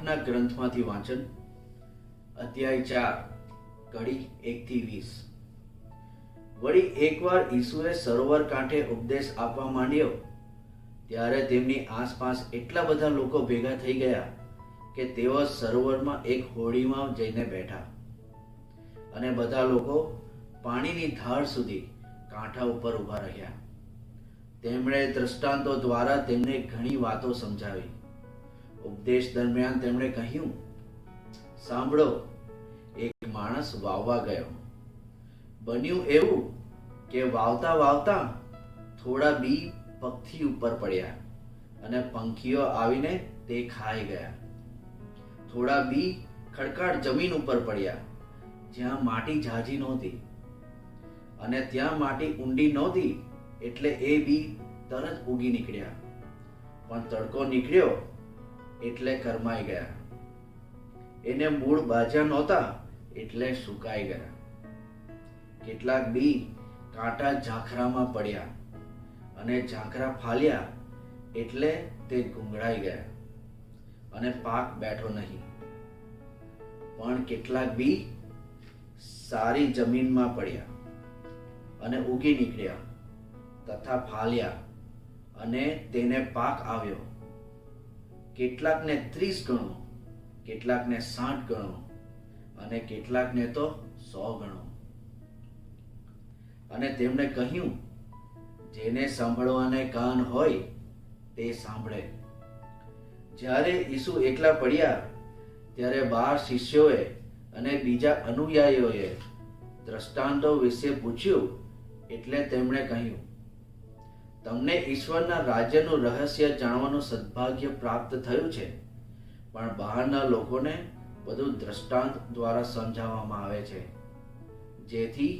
યોહાનના ગ્રંથમાંથી વાંચન, અધ્યાય 4, કડી 1 થી 20. વળી એકવાર ઈસુએ સરોવર કાંઠે ઉપદેશ આપવા માંડ્યો, ત્યારે તેમની આસપાસ એટલા બધા લોકો ભેગા થઈ ગયા કે તેઓ સરોવરમાં એક હોડીમાં જઈને બેઠા, અને બધા લોકો પાણીની ધાર સુધી કાંઠા ઉપર ઊભા રહ્યા. તેમણે દ્રષ્ટાંતો દ્વારા તેમને ઘણી વાતો સમજાવી. ઉપદેશ દરમિયાન તેમણે કહ્યું, સાંભળો, એક માણસ વાવવા ગયો. બન્યું એવું કે વાવતા વાવતા થોડા બી પગથી ઉપર પડ્યા અને પંખીઓ આવીને તે ખાઈ ગયા. થોડા બી ખડકાળ જમીન ઉપર પડ્યા, જ્યાં માટી ઝાઝી નહોતી, અને ત્યાં માટી ઊંડી નહોતી, એટલે એ બી તરત ઉગી નીકળ્યા. પણ તડકો નીકળ્યો એટલે કરમાઈ ગયા. એને મૂળ બાજ્યા નહોતા એટલે સુકાઈ ગયા. કેટલાક બી કાંટા ઝાખરામાં પડ્યા, અને ઝાખરા ફાલ્યા એટલે તે ગુંગળાઈ ગયા, અને પાક બેઠો નહીં. પણ કેટલાક બી સારી જમીનમાં પડ્યા અને ઉગી નીકળ્યા તથા ફાલ્યા, અને તેને પાક આવ્યો. કેટલાકને 30 ગણો, કેટલાકને 60 ગણો, અને કેટલાકને તો 100 ગણો. અને તેમણે કહ્યું, જેને સાંભળવાને કાન હોય તે સાંભળે. જ્યારે ઈસુ એકલા પડ્યા ત્યારે 12 શિષ્યોએ અને બીજા અનુયાયીઓએ દ્રષ્ટાંતો વિશે પૂછ્યું. એટલે તેમણે કહ્યું, તમને ઈશ્વરના રાજ્યનું રહસ્ય જાણવાનું સદભાગ્ય પ્રાપ્ત થયું છે, પણ બહારના લોકોને બધું દ્રષ્ટાંત દ્વારા સમજાવવામાં આવે છે, જેથી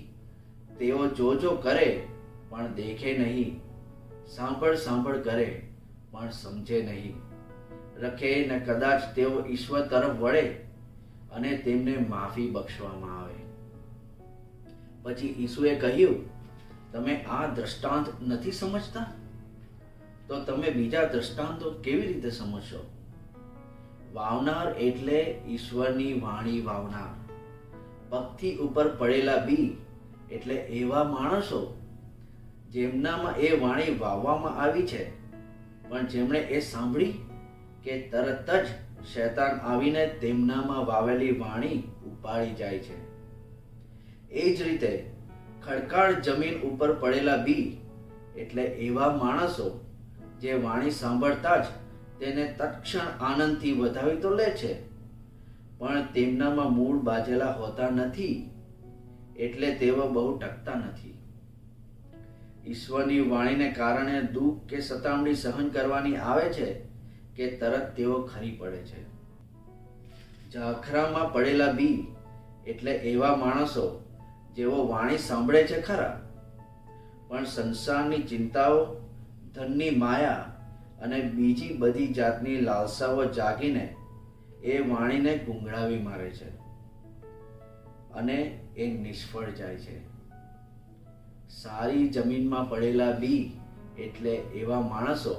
તેઓ જો કરે પણ દેખે નહીં, સાંભળ કરે પણ સમજે નહીં, રખે ને કદાચ તેઓ ઈશ્વર તરફ વળે અને તેમને માફી બક્ષવામાં આવે. પછી ઈસુએ કહ્યું, તમે આ દ્રષ્ટાંત નથી સમજતા? તો તમે બીજા દ્રષ્ટાંતો કેવી રીતે સમજશો? વાવનાર એટલે ઈશ્વરની વાણી વાવનાર. પગથી ઉપર પડેલા બી એટલે એવા માણસો જેમનામાં એ વાણી વાવવામાં આવી છે, પણ જેમણે એ સાંભળી કે તરત જ શૈતાન આવીને તેમનામાં વાવેલી વાણી ઉપાડી જાય છે. એ જ રીતે ખડકાળ જમીન ઉપર પડેલા બી એટલે એવા માણસો જે વાણી સાંભળતા જ તેને તત્ક્ષણ આનંદથી વધાવી તો લે છે, પણ તેમનામાં મૂળ બાજેલા હોતા નથી, એટલે તેઓ બહુ ટકતા નથી. ઈશ્વરની વાણીને કારણે દુઃખ કે સતામણી સહન કરવાની આવે છે કે તરત તેઓ ખરી પડે છે. ઝાખરામાં પડેલા બી એટલે એવા માણસો જેઓ વાણી સાંભળે છે ખરા, પણ સંસારની ચિંતાઓ, ધનની માયા અને બીજી બધી જાતની લાલસાઓ જાગીને એ વાણીને ગુંગળાવી મારે છે, અને એ નિષ્ફળ જાય છે. સારી જમીનમાં પડેલા બી એટલે એવા માણસો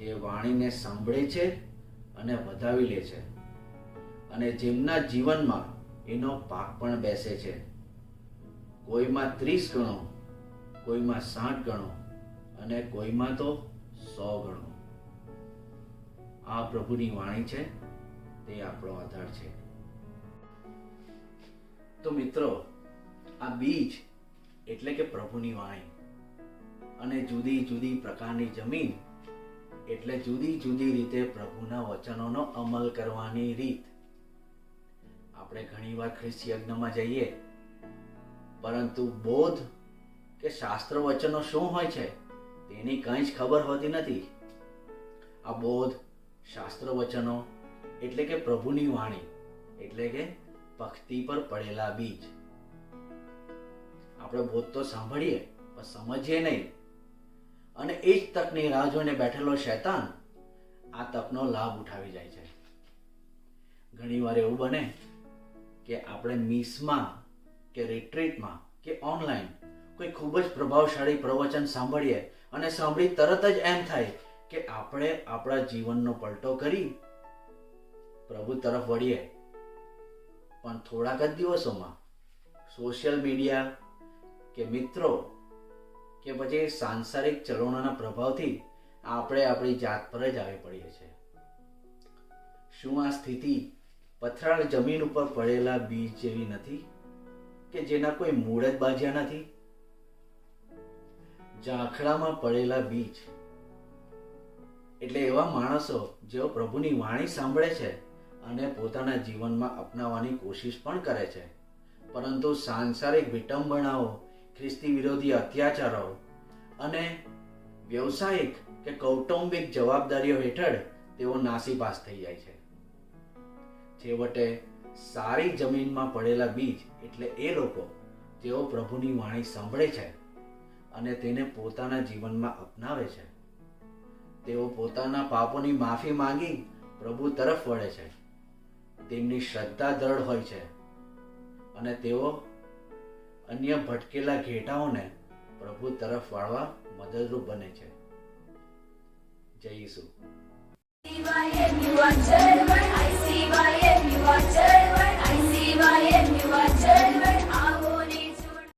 જે વાણીને સાંભળે છે અને વધાવી લે છે, અને જેમના જીવનમાં એનો પાક પણ બેસે છે. કોઈમાં 30 ગણો, કોઈમાં 60 ગણો, અને કોઈમાં તો 100 ગણો. આ પ્રભુની વાણી છે, તે આપણો આધાર છે. તો મિત્રો, આ બીજ એટલે કે પ્રભુની વાણી, અને જુદી જુદી પ્રકારની જમીન એટલે જુદી જુદી રીતે પ્રભુના વચનોનો અમલ કરવાની રીત. આપણે ઘણીવાર ખ્રિસ્તી યજ્ઞમાં જઈએ, પરંતુ બોધ કે શાસ્ત્ર વચનો શું હોય છે તેની કંઈ જ ખબર હોતી નથી. આ બોધ, શાસ્ત્ર વચનો એટલે કે પ્રભુની વાણી એટલે કે પંક્તિ પર પડેલા બીજ. આપણે બોધ તો સાંભળીએ પણ સમજીએ નહીં, અને એ જ તકની રાહ જોઈને બેઠેલો શૈતાન આ તકનો લાભ ઉઠાવી જાય છે. ઘણીવાર એવું બને કે આપણે મિસમાં કે રિટ્રીટમાં કે ઓનલાઈન કોઈ ખૂબ જ પ્રભાવશાળી પ્રવચન સાંભળીએ, અને સાંભળી તરત જ એમ થાય કે આપણે આપણા જીવનનો પલટો કરી પ્રભુ તરફ વળીએ, પણ થોડાક જ દિવસોમાં સોશિયલ મીડિયા કે મિત્રો કે પછી સાંસારિક ચલણોના પ્રભાવથી આપણે આપણી જાત પર જ આવી પડીએ છીએ. શું આ સ્થિતિ પથરાળ જમીન ઉપર પડેલા બીજ જેવી નથી કે જેના કોઈ મૂળ જ બાજ્યા નથી? ઝાંખરામાં પડેલા બીજ એટલે એવા માણસો જેઓ પ્રભુની વાણી સાંભળે છે અને પોતાના જીવનમાં અપનાવવાની કોશિશ પણ કરે છે, પરંતુ સાંસારિક વિટંબણાઓ, ખ્રિસ્તી વિરોધી અત્યાચારો અને વ્યવસાયિક કે કૌટુંબિક જવાબદારીઓ હેઠળ તેઓ નાસીપાસ થઈ જાય છે. છેવટે સારી જમીનમાં પડેલા બીજ એટલે એ લોકો જેઓ પ્રભુની વાણી સાંભળે છે અને તેને પોતાના જીવનમાં અપનાવે છે. તેઓ પોતાના પાપોની માફી માંગી પ્રભુ તરફ વળે છે. તેમની શ્રદ્ધા દ્રઢ હોય છે અને તેઓ અન્ય ભટકેલા ઘેટાઓને પ્રભુ તરફ વાળવા મદદરૂપ બને છે. જય ઈસુ.